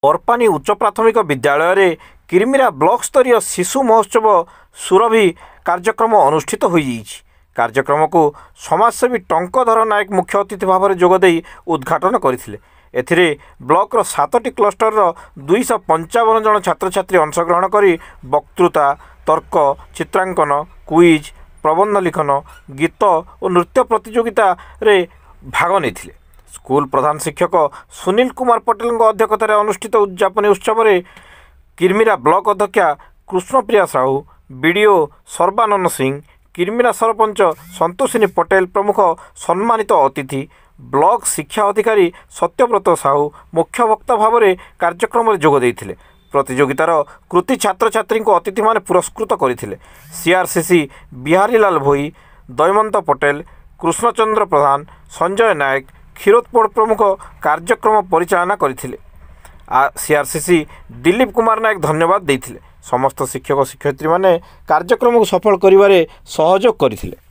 बरपानी उच्च प्राथमिक विद्यालय रे किरमिरा ब्लॉक स्तरीय शिशु महोत्सव सुरभि कार्यक्रम अनुष्ठित हो कार्यक्रम को समाजसेवी टंकधर नायक मुख्य अतिथि भाव में जोगदे उद्घाटन करथिले। एथिरे ब्लॉक 7टी क्लस्टर 255 जन छात्र छात्री अंशग्रहण करी वक्तृता, तर्क, चित्रांकन, क्विज, प्रबंध लिखन, गीत और नृत्य प्रतियोगिता रे भाग नेथिले। स्कूल प्रधान शिक्षक सुनील कुमार पटेल अध्यक्षतार अनुष्ठित उद्यापनी उत्सव में किरमिरा ब्लॉक अध्यक्षा कृष्णप्रिया साहू, बीडीओ सर्बानंद सिंह, किरमिरा सरपंच संतोषिनी पटेल प्रमुख सम्मानित अतिथि, ब्लॉक शिक्षा अधिकारी सत्यव्रत साहू मुख्य वक्ता भाव में कार्यक्रम में जोग देइथिले। प्रतियोगितार कृति छात्र छात्री को अतिथि माने पुरस्कृत करथिले। सीआरसीसी बिहारीलाल भोई, दयमंत पटेल, कृष्णचंद्र प्रधान, संजय नायक, क्षीरोत्पल प्रमुख कार्यक्रम परिचालना करथिले। सीआरसीसी दिलीप कुमार नायक धन्यवाद देइथिले। समस्त शिक्षक शिक्षयित्री माने कार्यक्रम को सफल करिवारे सहयोग करथिले।